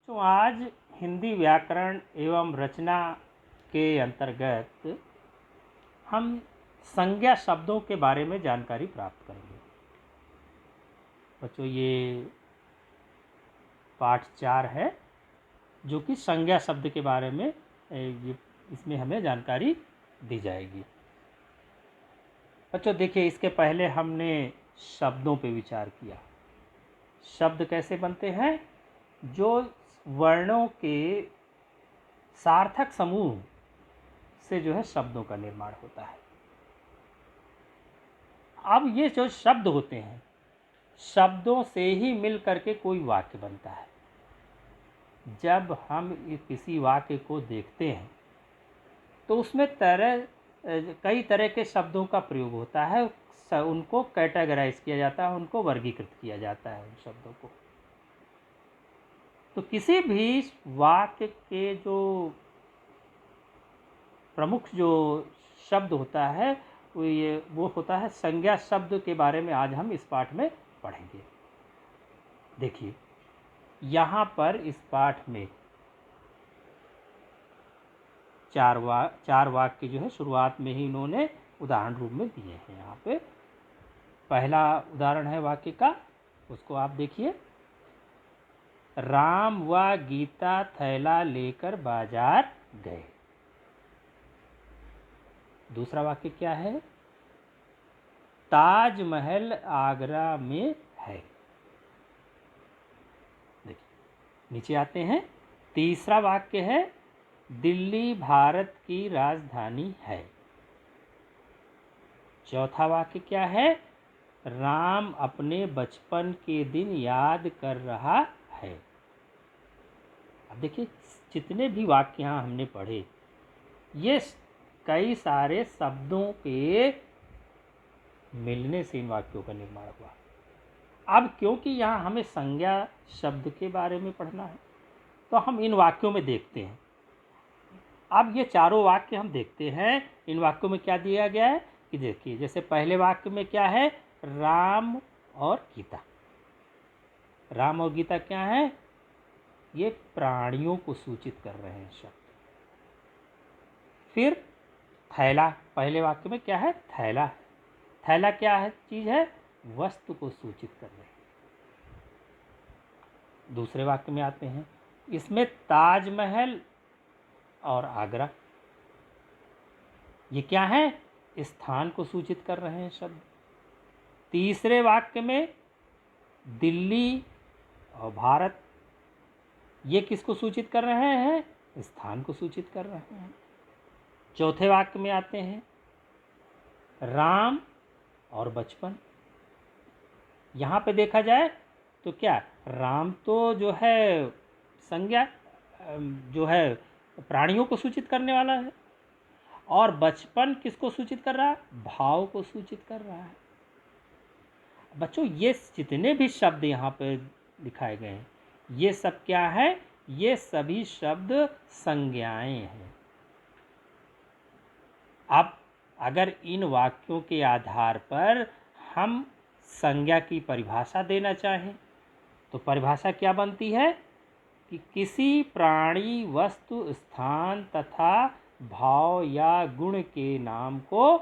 तो आज हिंदी व्याकरण एवं रचना के अंतर्गत हम संज्ञा शब्दों के बारे में जानकारी प्राप्त करेंगे। बच्चों, ये पाठ 4 है जो कि संज्ञा शब्द के बारे में इसमें हमें जानकारी दी जाएगी। बच्चों देखिए, इसके पहले हमने शब्दों पे विचार किया। शब्द कैसे बनते हैं? जो वर्णों के सार्थक समूह से जो है शब्दों का निर्माण होता है। अब ये जो शब्द होते हैं, शब्दों से ही मिल करके कोई वाक्य बनता है। जब हम किसी वाक्य को देखते हैं तो उसमें कई तरह के शब्दों का प्रयोग होता है। उनको कैटेगराइज किया जाता है, उनको वर्गीकृत किया जाता है उन शब्दों को। तो किसी भी वाक्य के जो प्रमुख जो शब्द होता है वो होता है संज्ञा शब्द, के बारे में आज हम इस पाठ में पढ़ेंगे। देखिए, यहाँ पर इस पाठ में चार वाक्य जो है शुरुआत में ही इन्होंने उदाहरण रूप में दिए हैं। यहाँ पे पहला उदाहरण है वाक्य का, उसको आप देखिए। राम व गीता थैला लेकर बाजार गए। दूसरा वाक्य क्या है? ताजमहल आगरा में है। देखिए, नीचे आते हैं। तीसरा वाक्य है दिल्ली भारत की राजधानी है। चौथा वाक्य क्या है? राम अपने बचपन के दिन याद कर रहा है। अब देखिए, जितने भी वाक्य यहाँ हमने पढ़े, ये कई सारे शब्दों के मिलने से इन वाक्यों का निर्माण हुआ। अब क्योंकि यहाँ हमें संज्ञा शब्द के बारे में पढ़ना है, तो हम इन वाक्यों में देखते हैं। अब ये चारों वाक्य हम देखते हैं। इन वाक्यों में क्या दिया गया है कि देखिए, जैसे पहले वाक्य में क्या है? राम और गीता। राम और गीता क्या है? ये प्राणियों को सूचित कर रहे हैं शब्द। फिर थैला, पहले वाक्य में क्या है? थैला। थैला क्या है? चीज है, वस्तु को सूचित कर रहे हैं। दूसरे वाक्य में आते हैं, इसमें ताजमहल और आगरा, ये क्या है? स्थान को सूचित कर रहे हैं शब्द। तीसरे वाक्य में दिल्ली और भारत, ये किसको सूचित कर रहे हैं? स्थान को सूचित कर रहे हैं। चौथे वाक्य में आते हैं राम और बचपन। यहाँ पे देखा जाए तो क्या, राम तो जो है संज्ञा जो है प्राणियों को सूचित करने वाला है, और बचपन किसको सूचित कर रहा है? भाव को सूचित कर रहा है। बच्चों, ये जितने भी शब्द यहाँ पे दिखाए गए हैं, ये सब क्या है? ये सभी शब्द संज्ञाएं हैं। अब अगर इन वाक्यों के आधार पर हम संज्ञा की परिभाषा देना चाहें तो परिभाषा क्या बनती है कि किसी प्राणी, वस्तु, स्थान तथा भाव या गुण के नाम को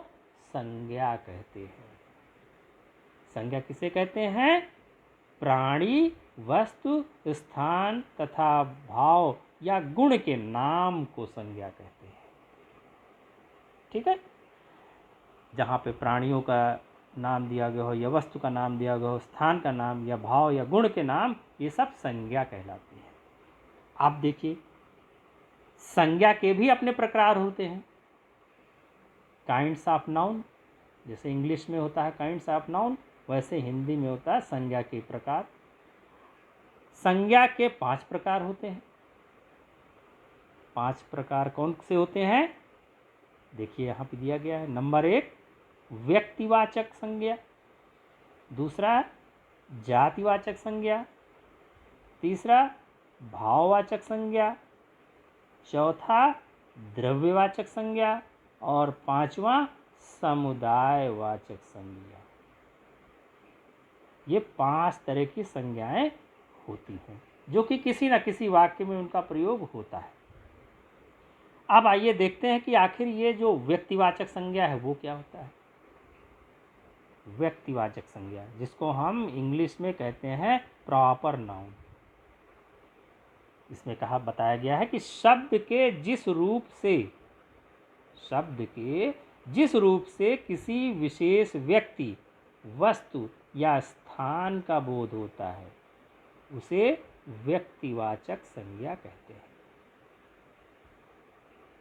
संज्ञा कहते हैं। संज्ञा किसे कहते हैं? प्राणी, वस्तु, स्थान तथा भाव या गुण के नाम को संज्ञा कहते हैं। ठीक है? जहाँ पे प्राणियों का नाम दिया गया हो, या वस्तु का नाम दिया गया हो, स्थान का नाम या भाव या गुण के नाम, ये सब संज्ञा कहलाती है। आप देखिए, संज्ञा के भी अपने प्रकार होते हैं। काइंड्स ऑफ नाउन, जैसे इंग्लिश में होता है काइंड्स ऑफ नाउन, वैसे हिंदी में होता है संज्ञा के प्रकार। संज्ञा के 5 प्रकार होते हैं। 5 प्रकार कौन से होते हैं? देखिए, यहाँ पे दिया गया है। नंबर 1 व्यक्तिवाचक संज्ञा, दूसरा जातिवाचक संज्ञा, तीसरा भाववाचक संज्ञा, चौथा द्रव्यवाचक संज्ञा, और पांचवा समुदायवाचक संज्ञा। ये 5 तरह की संज्ञाएं होती हैं। जो कि किसी न किसी वाक्य में उनका प्रयोग होता है। अब आइए देखते हैं कि आखिर ये जो व्यक्तिवाचक संज्ञा है वो क्या होता है। व्यक्तिवाचक संज्ञा, जिसको हम इंग्लिश में कहते हैं प्रॉपर नाउन। इसमें बताया गया है कि शब्द के जिस रूप से किसी विशेष व्यक्ति, वस्तु या स्थान का बोध होता है उसे व्यक्तिवाचक संज्ञा कहते हैं।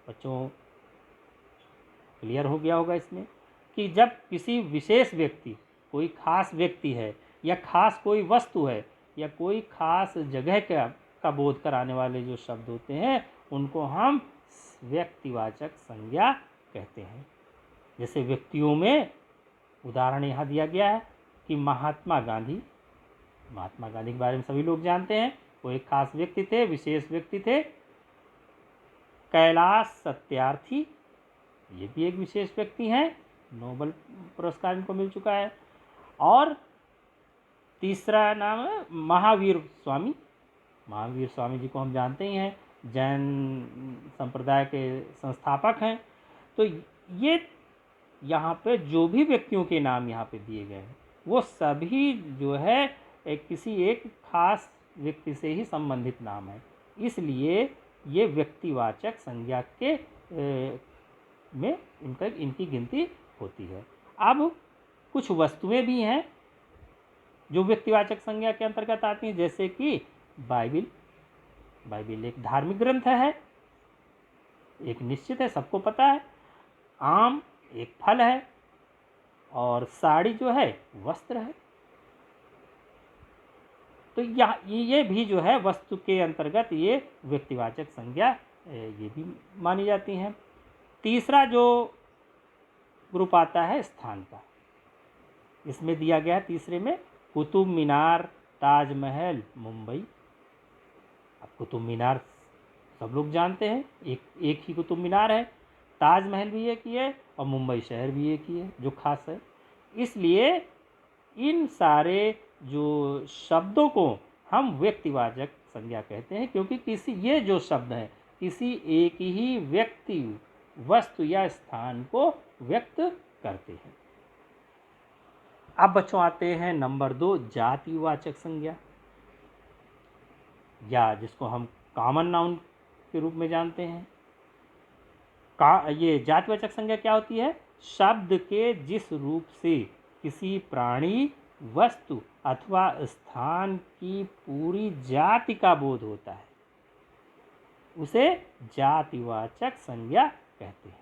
बच्चों, क्लियर हो गया होगा इसमें कि जब किसी विशेष व्यक्ति, कोई खास व्यक्ति है या खास कोई वस्तु है या कोई खास जगह का बोध कराने वाले जो शब्द होते हैं उनको हम व्यक्तिवाचक संज्ञा कहते हैं। जैसे व्यक्तियों में उदाहरण यहाँ दिया गया है कि महात्मा गांधी के बारे में सभी लोग जानते हैं, वो एक खास व्यक्ति थे, विशेष व्यक्ति थे। कैलाश सत्यार्थी, ये भी एक विशेष व्यक्ति हैं, नोबेल पुरस्कार इनको मिल चुका है। और तीसरा नाम है महावीर स्वामी जी को हम जानते ही हैं, जैन संप्रदाय के संस्थापक हैं। तो ये यहाँ पे जो भी व्यक्तियों के नाम यहाँ पे दिए गए हैं वो सभी जो है किसी एक खास व्यक्ति से ही संबंधित नाम है, इसलिए ये व्यक्तिवाचक संज्ञा के में इनकी गिनती होती है। अब कुछ वस्तुएं भी हैं जो व्यक्तिवाचक संज्ञा के अंतर्गत आती हैं, जैसे कि बाइबिल एक धार्मिक ग्रंथ है, एक निश्चित है, सबको पता है। आम एक फल है और साड़ी जो है वस्त्र है। तो ये भी जो है वस्तु के अंतर्गत ये व्यक्तिवाचक संज्ञा ये भी मानी जाती हैं। तीसरा जो ग्रुप आता है स्थान का, इसमें दिया गया है तीसरे में कुतुब मीनार, ताजमहल, मुंबई। अब कुतुब मीनार सब लोग जानते हैं, एक ही कुतुब मीनार है, ताजमहल भी एक ही है और मुंबई शहर भी एक ही है जो खास है। इसलिए इन सारे जो शब्दों को हम व्यक्तिवाचक संज्ञा कहते हैं, क्योंकि ये जो शब्द हैं किसी एक ही व्यक्ति, वस्तु या स्थान को व्यक्त करते हैं। अब बच्चों आते हैं नंबर 2, जातिवाचक संज्ञा, या जिसको हम कॉमन नाउन के रूप में जानते हैं। ये जातिवाचक संज्ञा क्या होती है? शब्द के जिस रूप से किसी प्राणी, वस्तु अथवा स्थान की पूरी जाति का बोध होता है उसे जातिवाचक संज्ञा कहते हैं।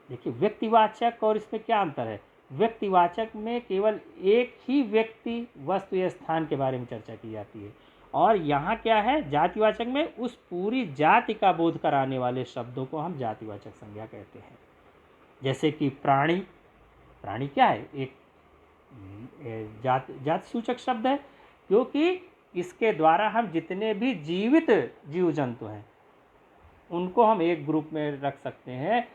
देखिए, व्यक्तिवाचक और इसमें क्या अंतर है? व्यक्तिवाचक में केवल एक ही व्यक्ति, वस्तु या स्थान के बारे में चर्चा की जाती है, और यहाँ क्या है, जातिवाचक में उस पूरी जाति का बोध कराने वाले शब्दों को हम जातिवाचक संज्ञा कहते हैं। जैसे कि प्राणी क्या है? एक जाति सूचक शब्द है, क्योंकि इसके द्वारा हम जितने भी जीवित जीव जंतु हैं उनको हम एक ग्रुप में रख सकते हैं।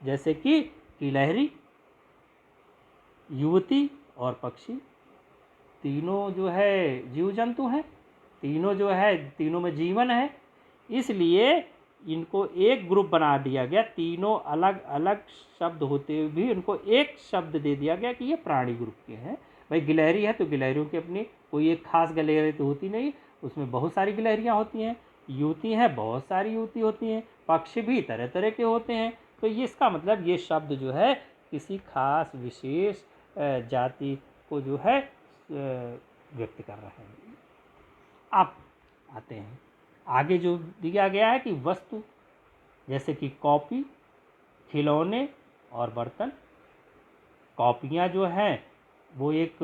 जैसे कि गिलहरी, युवती और पक्षी, तीनों जो है जीव जंतु हैं, तीनों जो है, तीनों में जीवन है, इसलिए इनको एक ग्रुप बना दिया गया। तीनों अलग अलग शब्द होते हुए भी इनको एक शब्द दे दिया गया कि ये प्राणी ग्रुप के हैं। भाई गिलहरी है तो गिलहरियों की अपनी कोई एक खास गिलहरी तो होती नहीं, उसमें बहुत सारी गिलहरियाँ होती हैं। युवती हैं, बहुत सारी युवती होती हैं। पक्षी भी तरह तरह के होते हैं। तो ये इसका मतलब ये शब्द जो है किसी खास विशेष जाति को जो है व्यक्त कर रहे हैं। अब आते हैं आगे, जो दिया गया है कि वस्तु, जैसे कि कॉपी, खिलौने और बर्तन। कॉपियाँ जो हैं वो एक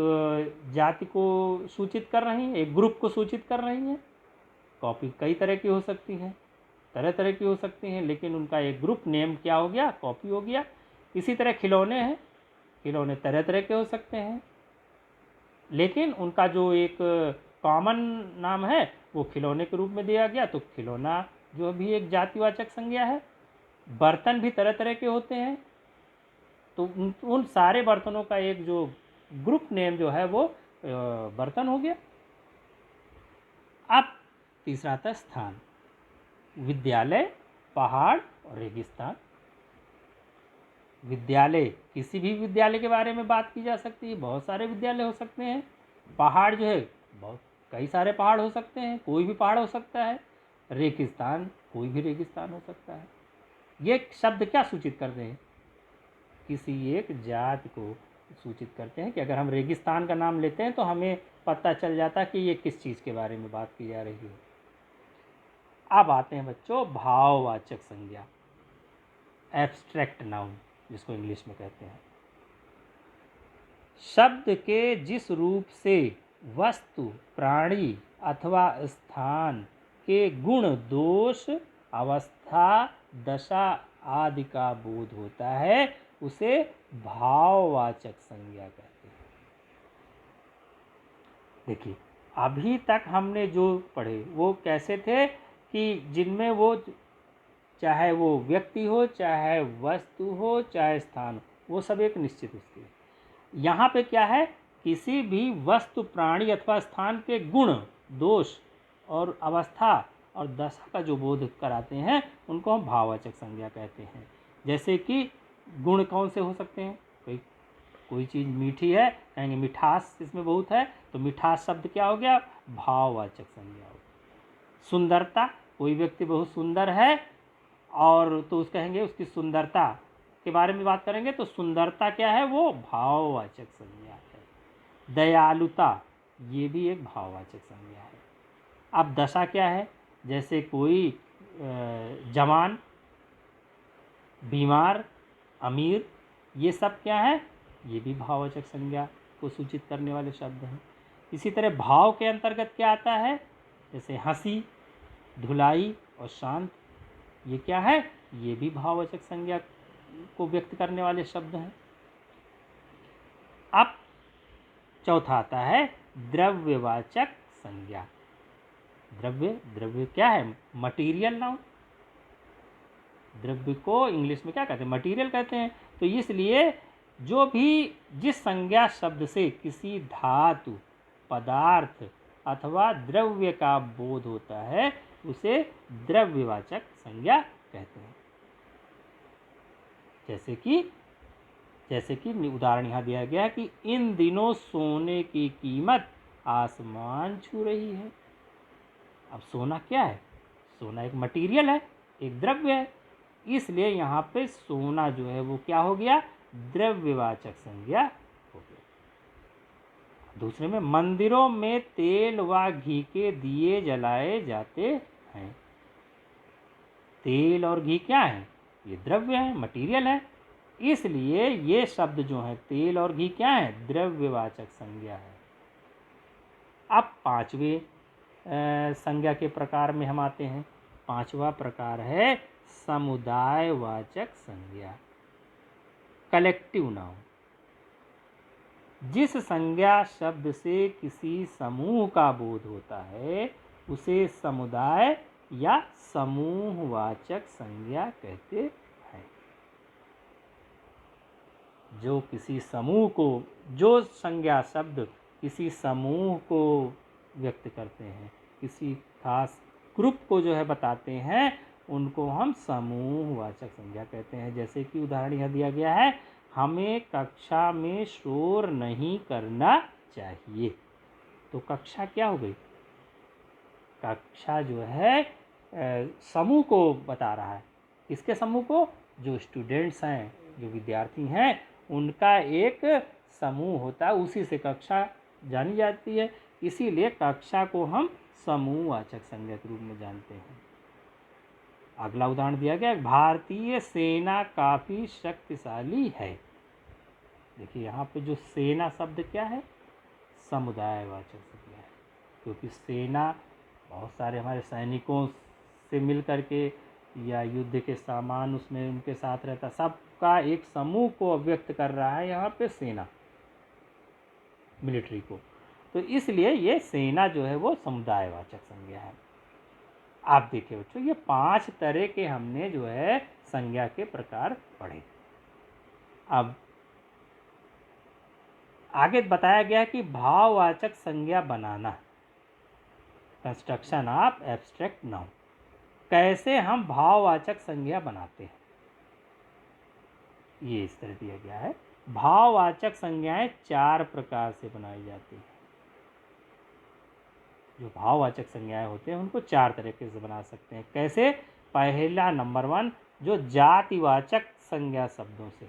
जाति को सूचित कर रही हैं, एक ग्रुप को सूचित कर रही हैं। कॉपी कई तरह की हो सकती हैं, तरह तरह की हो सकती हैं, लेकिन उनका एक ग्रुप नेम क्या हो गया? कॉपी हो गया। इसी तरह खिलौने हैं, खिलौने तरह तरह के हो सकते हैं, लेकिन उनका जो एक कॉमन नाम है वो खिलौने के रूप में दिया गया, तो खिलौना जो भी एक जातिवाचक संज्ञा है। बर्तन भी तरह तरह के होते हैं, तो उन सारे बर्तनों का एक जो ग्रुप नेम जो है वो बर्तन हो गया। अब तीसरा आता है स्थान। विद्यालय, पहाड़ और रेगिस्तान। विद्यालय, किसी भी विद्यालय के बारे में बात की जा सकती है, बहुत सारे विद्यालय हो सकते हैं। पहाड़ जो है, बहुत कई सारे पहाड़ हो सकते हैं, कोई भी पहाड़ हो सकता है। रेगिस्तान, कोई भी रेगिस्तान हो सकता है। ये शब्द क्या सूचित करते हैं? किसी एक जाति को सूचित करते हैं कि अगर हम रेगिस्तान का नाम लेते हैं तो हमें पता चल जाता है कि ये किस चीज़ के बारे में बात की जा रही है। अब आते हैं बच्चों भाववाचक संज्ञा, एब्स्ट्रैक्ट नाउन जिसको इंग्लिश में कहते हैं। शब्द के जिस रूप से वस्तु, प्राणी अथवा स्थान के गुण, दोष, अवस्था, दशा आदि का बोध होता है उसे भाववाचक संज्ञा कहते हैं। देखिए, अभी तक हमने जो पढ़े वो कैसे थे कि जिनमें वो, चाहे वो व्यक्ति हो, चाहे वस्तु हो, चाहे स्थान हो, वो सब एक निश्चित उसकी। यहाँ पे क्या है, किसी भी वस्तु, प्राणी अथवा स्थान के गुण, दोष और अवस्था और दशा का जो बोध कराते हैं उनको हम भाववाचक संज्ञा कहते हैं। जैसे कि गुण कौन से हो सकते हैं? कोई चीज़ मीठी है, कहेंगे मिठास इसमें बहुत है, तो मिठास शब्द क्या हो गया? भाववाचक संज्ञा हो गया। सुंदरता, कोई व्यक्ति बहुत सुंदर है और तो उस कहेंगे उसकी सुंदरता के बारे में बात करेंगे तो सुंदरता क्या है? वो भाववाचक संज्ञा है। दयालुता, ये भी एक भाववाचक संज्ञा है। अब दशा क्या है? जैसे कोई जवान, बीमार, अमीर, ये सब क्या है? ये भी भाववाचक संज्ञा को सूचित करने वाले शब्द हैं। इसी तरह भाव के अंतर्गत क्या आता है? जैसे हंसी, धुलाई और शांत, ये क्या है? ये भी भाववाचक संज्ञा को व्यक्त करने वाले शब्द हैं। अब चौथा आता है द्रव्यवाचक संज्ञा। द्रव्य क्या है? Material noun. द्रव्य को इंग्लिश में क्या कहते हैं? मटीरियल कहते हैं। तो इसलिए जो भी, जिस संज्ञा शब्द से किसी धातु, पदार्थ अथवा द्रव्य का बोध होता है उसे द्रव्यवाचक संज्ञा कहते हैं। जैसे कि उदाहरण यहाँ दिया गया है कि इन दिनों सोने की कीमत आसमान छू रही है। अब सोना क्या है? सोना एक मटीरियल है, एक द्रव्य है, इसलिए यहाँ पे सोना जो है वो क्या हो गया? द्रव्यवाचक संज्ञा हो गया। दूसरे में मंदिरों में तेल व घी के दिए जलाए जाते हैं। तेल और घी क्या है? ये द्रव्य है, मटीरियल है, इसलिए ये शब्द जो है तेल और घी क्या है? द्रव्यवाचक संज्ञा है। अब पांचवें संज्ञा के प्रकार में हम आते हैं। पांचवा प्रकार है समुदायवाचक संज्ञा, कलेक्टिव नाउन। जिस संज्ञा शब्द से किसी समूह का बोध होता है उसे समुदाय या समूहवाचक संज्ञा कहते हैं। जो किसी समूह को, जो संज्ञा शब्द किसी समूह को व्यक्त करते हैं, किसी खास ग्रुप को जो है बताते हैं, उनको हम समूहवाचक संज्ञा कहते हैं। जैसे कि उदाहरण यह दिया गया है, हमें कक्षा में शोर नहीं करना चाहिए। तो कक्षा क्या हो गई? कक्षा जो है समूह को बता रहा है। किसके समूह को? जो स्टूडेंट्स हैं, जो विद्यार्थी हैं, उनका एक समूह होता है, उसी से कक्षा जानी जाती है। इसीलिए कक्षा को हम समूहवाचक संज्ञा के रूप में जानते हैं। अगला उदाहरण दिया गया, भारतीय सेना काफ़ी शक्तिशाली है। देखिए यहाँ पे जो सेना शब्द क्या है? समुदायवाचक संज्ञा है, क्योंकि सेना बहुत सारे हमारे सैनिकों से मिल करके या युद्ध के सामान उसमें उनके साथ रहता, सबका एक समूह को व्यक्त कर रहा है यहाँ पे सेना, मिलिट्री को। तो इसलिए ये सेना जो है वो समुदायवाचक संज्ञा है। आप देखिए बच्चों, ये 5 तरह के हमने जो है संज्ञा के प्रकार पढ़े। अब आगे बताया गया कि भाववाचक संज्ञा बनाना, कंस्ट्रक्शन ऑफ एब्स्ट्रैक्ट नाउन। कैसे हम भाववाचक संज्ञा बनाते हैं, ये इस तरह दिया गया है। भाववाचक संज्ञाएं 4 प्रकार से बनाई जाती हैं। जो भाववाचक संज्ञाएं होते हैं उनको 4 तरीके से बना सकते हैं। कैसे? पहला नंबर 1, जो जातिवाचक संज्ञा शब्दों से।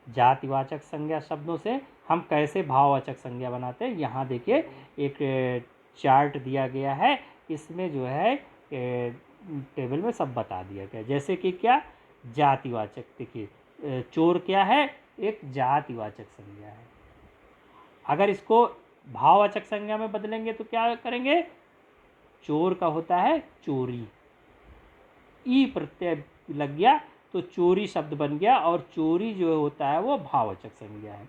जातिवाचक संज्ञा शब्दों से हम कैसे भाववाचक संज्ञा बनाते हैं, यहाँ देखिए एक चार्ट दिया गया है, इसमें जो है टेबल में सब बता दिया गया। जैसे कि क्या, जातिवाचक, देखिए चोर क्या है, एक जातिवाचक संज्ञा है। अगर इसको भाववाचक संज्ञा में बदलेंगे तो क्या करेंगे, चोर का होता है चोरी, ई प्रत्यय लग गया तो चोरी शब्द बन गया, और चोरी जो होता है वो भाववाचक संज्ञा है।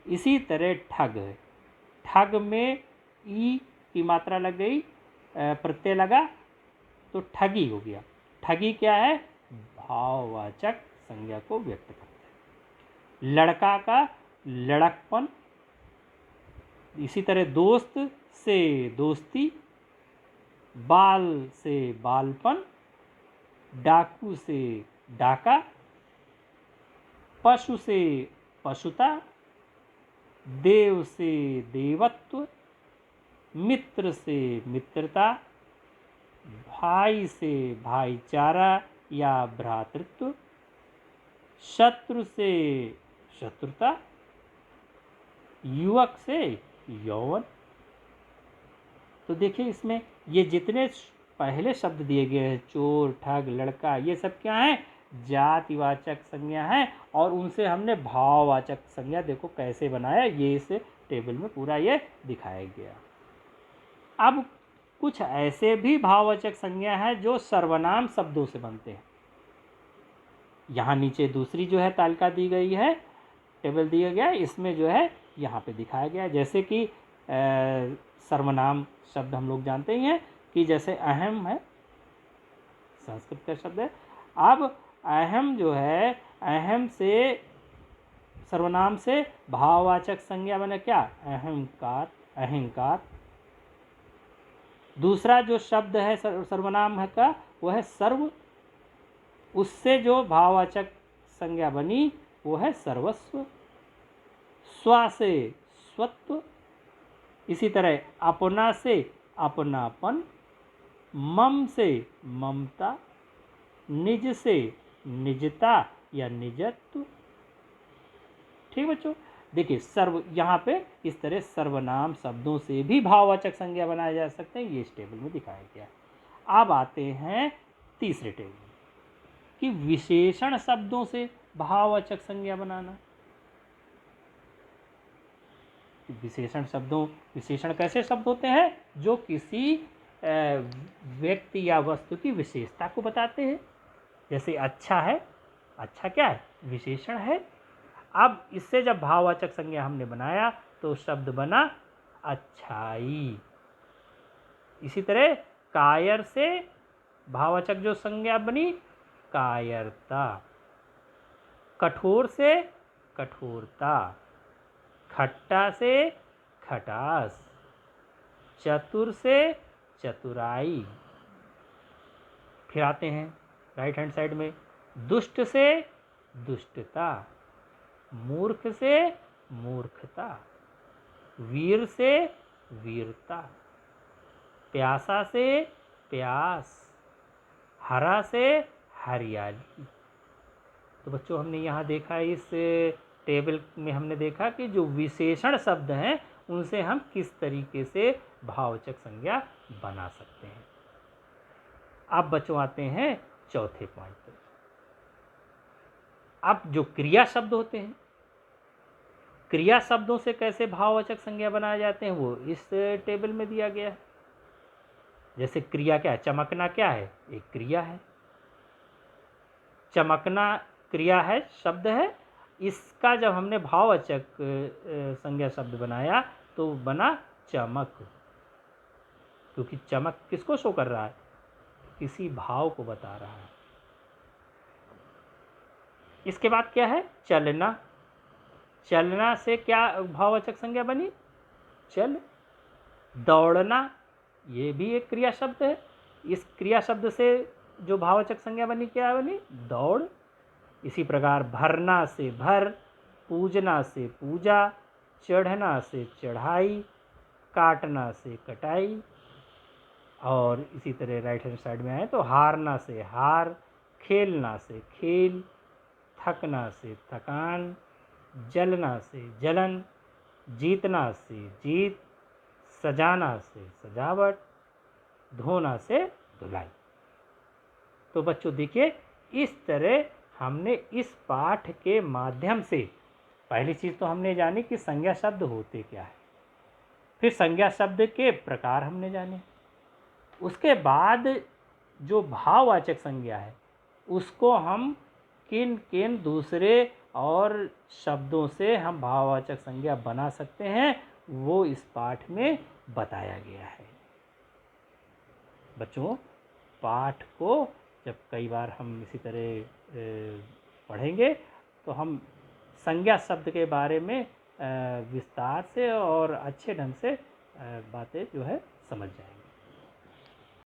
इसी तरह ठग है, ठग में ई की मात्रा लग गई, प्रत्यय लगा तो ठगी हो गया। ठगी क्या है, भाववाचक संज्ञा को व्यक्त करता है। लड़का का लड़कपन। इसी तरह दोस्त से दोस्ती, बाल से बालपन, डाकू से डाका, पशु से पशुता, देव से देवत्व, मित्र से मित्रता, भाई से भाईचारा या भ्रातृत्व, शत्रु से शत्रुता, युवक से यौवन। तो देखिए इसमें ये जितने पहले शब्द दिए गए हैं, चोर, ठग, लड़का, ये सब क्या है, जातिवाचक संज्ञा है, और उनसे हमने भाववाचक संज्ञा देखो कैसे बनाया, ये इस टेबल में पूरा ये दिखाया गया। अब कुछ ऐसे भी भाववाचक संज्ञा है जो सर्वनाम शब्दों से बनते हैं। यहाँ नीचे दूसरी जो है तालिका दी गई है, टेबल दिया गया, इसमें जो है यहाँ पे दिखाया गया है। जैसे कि सर्वनाम शब्द हम लोग जानते ही हैं कि जैसे अहम है, संस्कृत का शब्द है। अब अहम जो है, अहम से सर्वनाम से भाववाचक संज्ञा बने क्या, अहंकार, अहंकार। दूसरा जो शब्द है सर्वनाम है का, वो है सर्व, उससे जो भाववाचक संज्ञा बनी वो है सर्वस्व। स्व से स्वत्व, इसी तरह अपना से अपनापन, मम से ममता, निज से निजता या निजत्व। ठीक बच्चों, देखिए सर्व, यहाँ पे इस तरह सर्वनाम शब्दों से भी भाववाचक संज्ञा बनाए जा सकते हैं, ये इस टेबल में दिखाया गया। अब आते हैं तीसरे टेबल में कि विशेषण शब्दों से भाववाचक संज्ञा बनाना। विशेषण शब्दों, विशेषण कैसे शब्द होते हैं जो किसी व्यक्ति या वस्तु की विशेषता को बताते हैं। जैसे अच्छा है, अच्छा क्या है, विशेषण है। अब इससे जब भाववाचक संज्ञा हमने बनाया तो शब्द बना अच्छाई। इसी तरह कायर से भाववाचक जो संज्ञा बनी कायरता, कठोर से कठोरता, खट्टा से खटास, चतुर से चतुराई। फिर आते हैं राइट हैंड साइड में, दुष्ट से दुष्टता, मूर्ख से मूर्खता, वीर से वीरता, प्यासा से प्यास, हरा से हरियाली। तो बच्चों हमने यहाँ देखा, इस टेबल में हमने देखा कि जो विशेषण शब्द हैं उनसे हम किस तरीके से भाववाचक संज्ञा बना सकते हैं। अब बच्चों आते हैं चौथे पॉइंट पर। अब जो क्रिया शब्द होते हैं, क्रिया शब्दों से कैसे भाववाचक संज्ञा बनाए जाते हैं वो इस टेबल में दिया गया है। जैसे क्रिया क्या है, चमकना क्या है, एक क्रिया है। चमकना क्रिया है, शब्द है। इसका जब हमने भाववाचक संज्ञा शब्द बनाया तो बना चमक, क्योंकि चमक किसको शो कर रहा है, किसी भाव को बता रहा है। इसके बाद क्या है, चलना। चलना से क्या भाववाचक संज्ञा बनी, चल। दौड़ना, ये भी एक क्रिया शब्द है। इस क्रिया शब्द से जो भाववाचक संज्ञा बनी, क्या बनी? दौड़। इसी प्रकार भरना से भर, पूजना से पूजा, चढ़ना से चढ़ाई, काटना से कटाई। और इसी तरह राइट हैंड साइड में आए तो हारना से हार, खेलना से खेल, थकना से थकान, जलना से जलन, जीतना से जीत, सजाना से सजावट, धोना से धुलाई। तो बच्चों देखिए, इस तरह हमने इस पाठ के माध्यम से पहली चीज़ तो हमने जानी कि संज्ञा शब्द होते क्या है, फिर संज्ञा शब्द के प्रकार हमने जाने, उसके बाद जो भाववाचक संज्ञा है उसको हम किन किन दूसरे और शब्दों से हम भाववाचक संज्ञा बना सकते हैं, वो इस पाठ में बताया गया है। बच्चों, पाठ को जब कई बार हम इसी तरह पढ़ेंगे तो हम संज्ञा शब्द के बारे में विस्तार से और अच्छे ढंग से बातें जो है समझ जाएंगे।